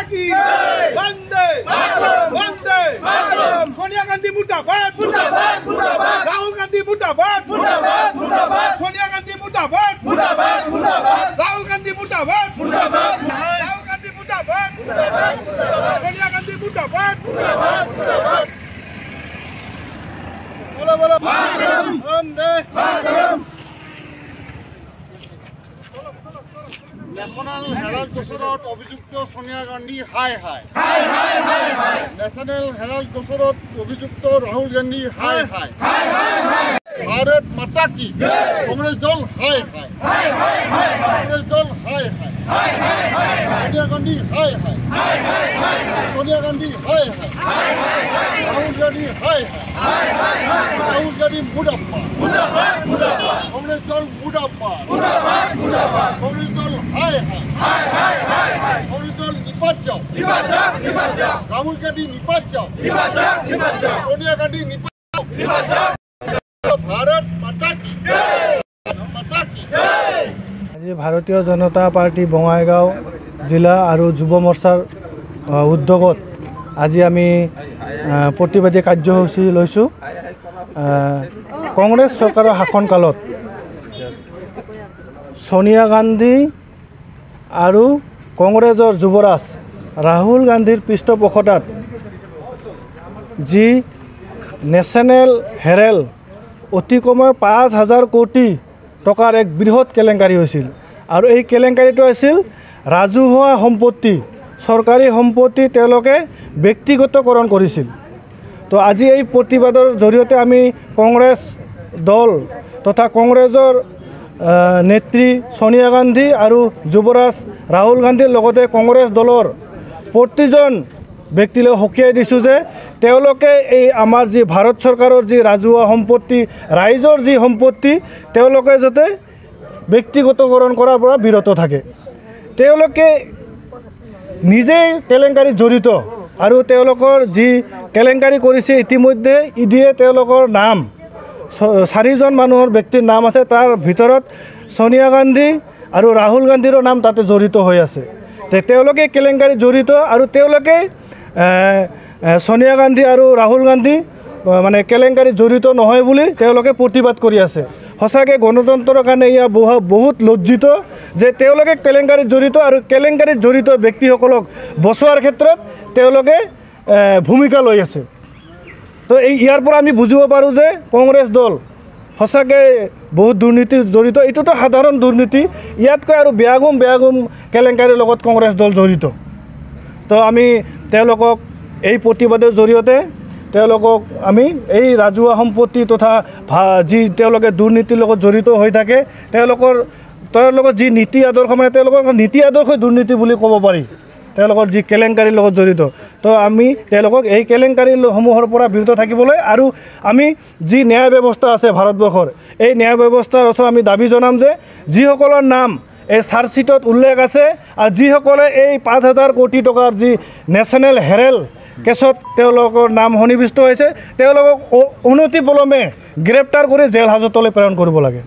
की वंदे वंदे सोनिया गांधी मुर्दाबाद राहुल गांधी मुर्दाबाद सोनिया गांधी मुर्दाबाद राहुल गांधी मुर्दाबाद राहुल गांधी मुर्दाबाद सोनिया गांधी मुर्दाबाद बोलो बोलो वंदे ন্যাশনাল হেরাল্ড গোচৰত অভিযুক্ত সোনিয়া গান্ধী হাই হাই ন্যাশনাল হেৰাল্ড গোচৰত অভিযুক্ত রাহুল গান্ধী হাই হাই ভারত মাতা কি কংগ্রেস দল হাই হাই কংগ্রেস দল হাই হাই সোনিয়া গান্ধী হাই হাই সোনিয়া গান্ধী হাই হাই রাহুল গান্ধী হাই হাই রাহুল গান্ধী মুর্দাবাদ কংগ্রেস দল মুর্দাবাদ কংগ্রেস দল হাই হাই কংগ্রেস দল নিপাত যাও রাহুল গান্ধী নিপাত যাও সোনিয়া গান্ধী নিপাত যাও ভারত মাতা কি আজি ভাৰতীয় জনতা পাৰ্টি বঙাইগাঁও জিলা আৰু যুৱ মৰ্চাৰ উদ্যোগত আজি আমি প্ৰতিবাদী কাৰ্যসূচী লৈছোঁ। কংগ্ৰেছ চৰকাৰৰ শাসনকালত সোনিয়া গান্ধী আৰু কংগ্ৰেছৰ যুৱৰাজ ৰাহুল গান্ধীৰ পৃষ্ঠপোষকতাত যি নেশ্যনেল হেৰাল্ড অতি কমেও ৫,০০০ কোটি টকাৰ এক বৃহৎ কেলেংকাৰী হৈছিল আৰু এই কেলেংকাৰীটো আছিল ৰাজহুৱা সম্পত্তি চৰকাৰী সম্পত্তি তেওঁলোকে ব্যক্তিগতকৰণ কৰিছিল। তো আজি এই প্ৰতিবাদৰ জৰিয়তে আমি কংগ্ৰেছ দল তথা কংগ্ৰেছৰ নেত্ৰী সোনিয়া গান্ধী আৰু যুৱৰাজ ৰাহুল গান্ধীৰ লগতে কংগ্ৰেছ দলৰ প্ৰতিজন ব্যক্তিলৈ সকীয়াই দিছোঁ যে তেওঁলোকে এই আমাৰ যি ভাৰত চৰকাৰৰ যি ৰাজহুৱা সম্পত্তি ৰাইজৰ যি সম্পত্তি তেওঁলোকে যাতে ব্যক্তিগতকৰণ কৰাৰ পৰা বিৰত থাকে। তেওঁলোকে নিজেই কেলেংকাৰীত জড়িত আৰু তেওঁলোকৰ যি কেলেংকাৰী কৰিছে ইতিমধ্যে ইডিয়ে তেওঁলোকৰ নাম 4জন মানুহৰ ব্যক্তিৰ নাম আছে, তাৰ ভিতৰত সোনিয়া গান্ধী আৰু ৰাহুল গান্ধীৰো নাম তাতে জড়িত হৈ আছে। তেওঁলোকে কেলেংকাৰীত জড়িত আৰু তেওঁলোকে সোনিয়া গান্ধী আৰু ৰাহুল গান্ধী মানে কেলেংকাৰীত জড়িত নহয় বুলি তেওঁলোকে প্ৰতিবাদ কৰি আছে। সঁচাকৈ গণতন্ত্ৰৰ কাৰণে ইয়া বহুত লজ্জিত যে তেওঁলোকে কেলেংকাৰীত জড়িত আৰু কেলেংকাৰীত জড়িত ব্যক্তিসকলক বচোৱাৰ ক্ষেত্ৰত তেওঁলোকে ভূমিকা লৈ আছে। তো ইয়াৰ পৰা আমি বুজিব পাৰোঁ যে কংগ্ৰেছ দল সঁচাকৈ বহুত দুৰ্নীতি জড়িত। এইটোতো সাধাৰণ দুৰ্নীতি, ইয়াতকৈ আৰু বেয়াগুম কেলেংকাৰীৰ লগত কংগ্ৰেছ দল জড়িত। তো আমি তেওঁলোকক এই প্ৰতিবাদৰ জৰিয়তে তেওঁলোকক আমি এই ৰাজহুৱা সম্পত্তি তথা যি তেওঁলোকে দুৰ্নীতিৰ লগত জড়িত হৈ থাকে তেওঁলোকৰ যি নীতি আদৰ্শ মানে তেওঁলোকৰ নীতি আদৰ্শই দুৰ্নীতি বুলি ক'ব পাৰি, তেওঁলোকৰ যি কেলেংকাৰীৰ লগত জড়িত। তো আমি তেওঁলোকক এই কেলেংকাৰীসমূহৰ পৰা বিৰত থাকিবলৈ আৰু আমি যি ন্যায় ব্যৱস্থা আছে ভাৰতবৰ্ষৰ এই ন্যায় ব্যৱস্থাৰ ওচৰত আমি দাবী জনাম যে যিসকলৰ নাম এই চাৰ্জশ্বিটত উল্লেখ আছে আৰু যিসকলে এই ৫,০০০ কোটি টকাৰ যি নেশ্যনেল হেৰাল্ড কেছত তেওঁলোকৰ নাম সন্নিৱিষ্ট হৈছে তেওঁলোকক অনতিপলমে গ্ৰেপ্তাৰ কৰি জেল হাজতলৈ প্ৰেৰণ কৰিব লাগে।